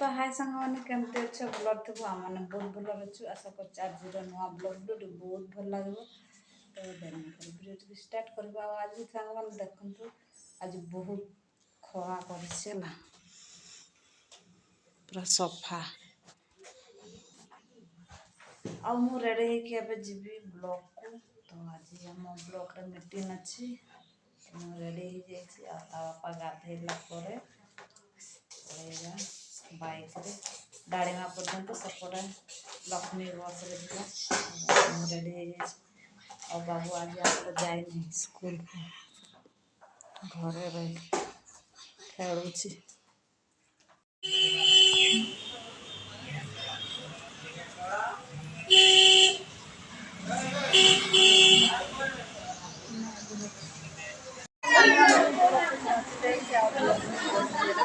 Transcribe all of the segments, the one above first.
तो हाय संग मैंने केमते अच्छे ब्लॉग थे आम मैंने बहुत भल अच्छु आशा कर आज नुआ ब्लॉग बहुत भल लगे तो भिडियो स्टार्ट करवा आज संग मैंने देखु आज बहुत खरा कर पूरा सफा आ मु रेडी होके जीवी ब्लॉग को तो आज आम ब्लॉग रे मीटिंग अच्छी तो रेडी हो जाए बापा गाधेला बाइक रे डाड़ीमा पर्यंत सेपटे लक्ष्मी बस रेडी हो बाबू आज आप जाए स्कूल को घरे रही खेलुची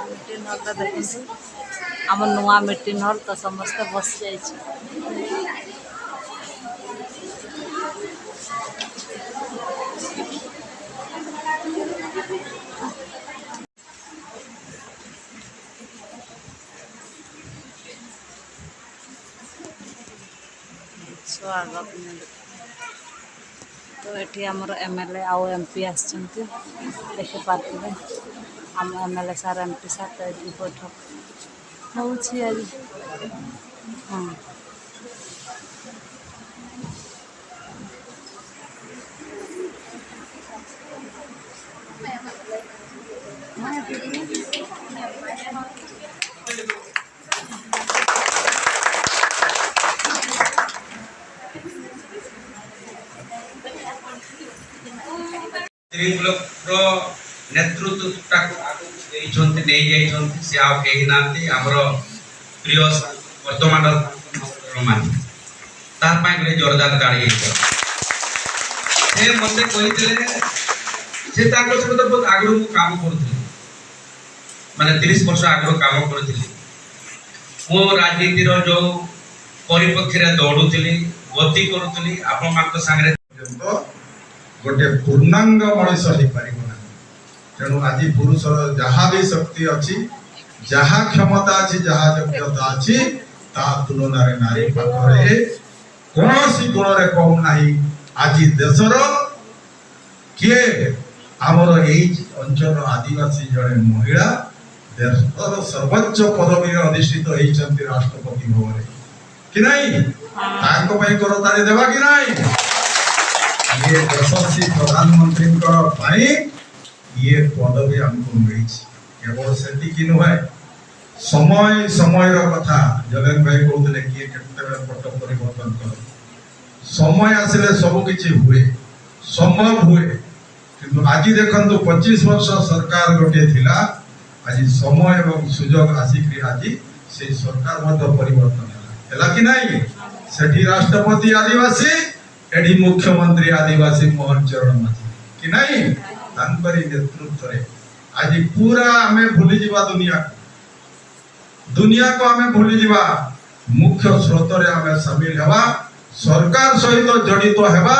मीटिंग हॉल देखते आम नुआ मीटिंग हॉल तो समस्ते बस जाइए स्वागत तो ये आमर एमएलए आउ एमपी आसचंती देखि पार्थिबे आम एमएलए सार एमपी सार तो ये बैठक होउछि आज हाँ नेतृत्व प्रिय वर्तमान जोरदार ताड़ी मत कही बहुत आगु काम करूँ माने 30 वर्ष आगु काम करूँ मो राजनीति जो परिपक्ष दौड़ूली गति करूँ आप सागर गोटे पूर्णांग मनीष हो पारिबना तेणु आज पुरुषर जहाँ भी शक्ति अच्छी जहाँ क्षमता अच्छी जहाँ योग्यता अच्छी ता तुलन नारी पाखे कौन गुण रे कम नहीं आज देशर किए आमर अंचल आदिवासी जड़े महिला देशर सर्वोच्च पदवी अधिष्ठित होती राष्ट्रपति भवन कि नहीं करताली देवा कि नहीं ये यशस्वी प्रधानमंत्री ये पदवी हमको मिली केवल से नुहे समय समय कथा जगन भाई कहते किए पट परिवर्तन कर समय आसिले सबकि हुए संभव हुए कि आज देखो 25 वर्ष सरकार गोटे थिला आज समय और सुजोग आसिक आज से सरकार परिवर्तन है कि नहीं सेठी राष्ट्रपति आदिवासी एडी मुख्यमंत्री आदिवासी मोहन चरण माझी कि नहीं तांकरी नेतृत्व रे आज पूरा हमें भूली जीवा दुनिया को हमें भूली जीवा मुख्य स्रोत रे हमें शामिल हेबा सरकार सहित जड़ित हेबा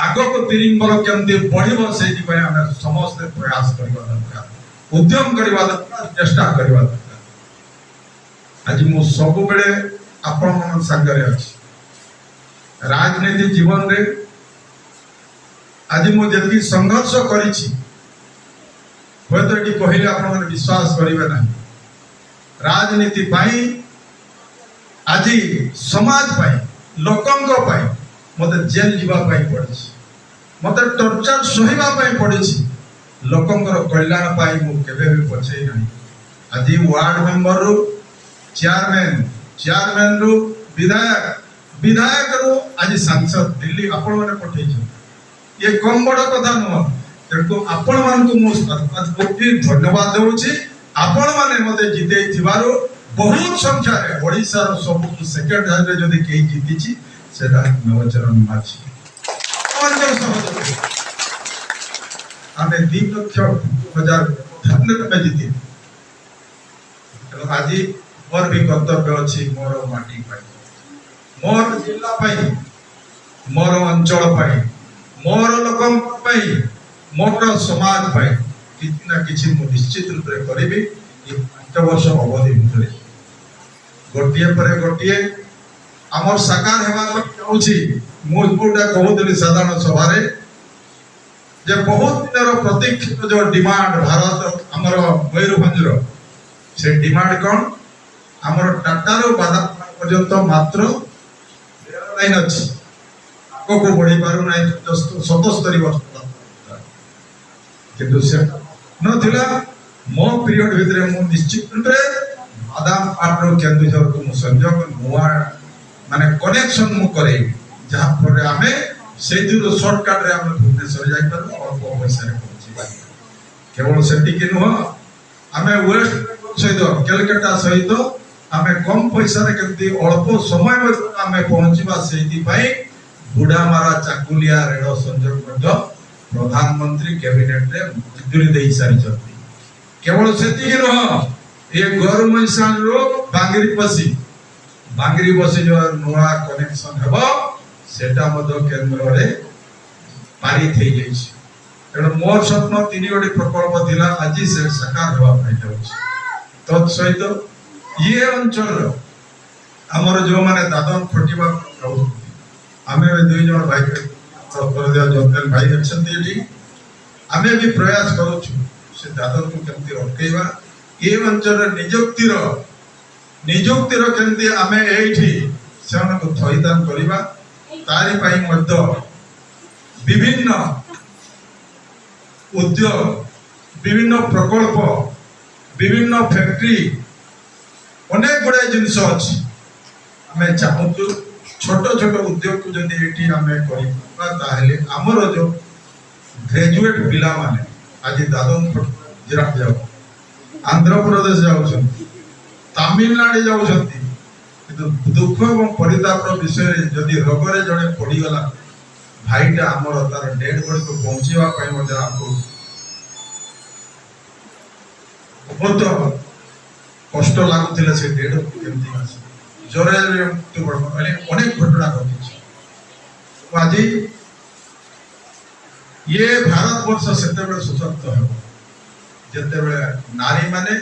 आगो को तिरिंबर केमती बढ़िबो सेहि पय हमें समस्त प्रयास करबा दरकार उद्यम करबा दरकार चेष्टा करबा दरकार आज मु सब बेले आपण मन संगरे अछि राजनीति जीवन रे आज मुझे संघर्ष करी कहले आप विश्वास करेंगे ना राजनीति पाई आज समाज पाई लोकंक पाई मते जेल जीवा पाई पड़ी मते टॉर्चर सहिबा पाई पड़ी लोकंकर कल्याण पाई मु केबे भी पछे नहीं आज वार्ड मेंबर रु चेयरमैन रु विधायक रो आज सांसद दिल्ली आपण माने पठै ये कम बड़ कथा नुह तेणु आपण मान को धन्यवाद देउछि आपण माने मते जिते थिबारो बहुत संख्या रे ओडिसा रो सब सेकंड रे जदी केही जीतिछि सेटा नवचरण माछि हमें 2,00,000 धन्यवाद में जीति आज और भी कर्तव्य अछि मोर माटी पाई मोर जिला पाई मोर अंचल पाई मोर लोकम पाई मोर समाज पाई किछि ना किछि मु निश्चित रूप रे करिबी ये 5 वर्ष अवधि भितर गोटे पर गोटे आमर साकार हेबा जाउछि मु कोटा कहउतली साधारण सभा रे जे बहुत दिनर प्रतीक्षित जो डिमांड भारत आमर मयूरभंज रो से डिमांड कोन आमर टाटा रो बाधा पर्यंत मात्र लाइन अछि को बढ़ी पारु नै 77 वर्ष किंतु से नथिला मो पीरियड भितरे मु निश्चित रे बादाम पाटरो केंदुझर को मु संयोग नुआ माने कनेक्शन मु करे जहां पर आमे सेदुरो शॉर्टकट रे हम भुवनेश्वर जाई पारु और को पैसा रे पहुंची केवल सेति कि नुह आमे वेस्ट सहित कलकत्ता सहित आमे कम पैसा रे केंति अल्प समय में आमे पहुंचीबा सेति पई बुढ़ामारा चाकुलिया रेल संयोग मध्य प्रधानमंत्री कैबिनेट रे मंजूरी देई सारी छथि केवल सेति कि नुह ये गौरमैसान रो बांगरी बसी जो नुआ कनेक्शन हेबो सेटा मध्य केंद्र रे पारी थई जाई छै एण मोर स्वप्न तीनी गोटी प्रकल्प दिला आज से साकार हेबा पई जाउछि तत् सहित ये अंचल हमर जो माने दादन खटिबा आमे दुई जण भाई परदिया जोतन भाई अछंती एठी आमे भी प्रयास करू छु से दादन को केमती अटकेबा ये अंचल निजुक्तिर केमती आमे एठी सेवन को थइदान करिबा तारि पई मध्य विभिन्न उद्योग विभिन्न प्रकल्प विभिन्न फैक्ट्री अनेक गुडे जिंस अछि आमे चाहू छोट छोट उद्योग को जदि एठी आमे करिबा ताहेले हमर जो ग्रेजुएट पिला माने आज दादन जिरा जाओ आंध्र प्रदेश जाऊ तमिलनाडु जाऊ किंतु दुख और परिताप विषय जदि रोग रे जड़े पड़ी गला भाईटा हमर तार डेड बॉडी को पहुंचीबा पई मजा आपको बहुत कष्ट लागुथिले से डेड केमती आसी जोरे मृत्यु बडले अनेक घटना घटी आज ये भारत वर्ष सेतेबे सशक्त हो जेतेबे नारी माने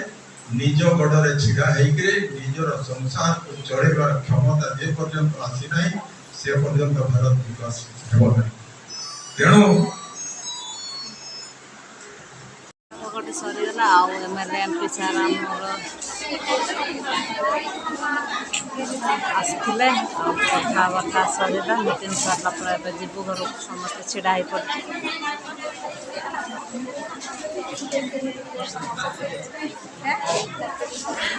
निज गडरे छिड़ा हेइकरे निजर संसार को चलेबार क्षमता जे पर्यंत आसी नाही से पर्यंत भारत विकास हेबो नाही तेणु गोटे सरीगला आउ एमएलए एमपी सार आमर आसते कथबार्ता सरीला मीटिंग सरला पर जीवु घर समस्त छिड़ा पड़े।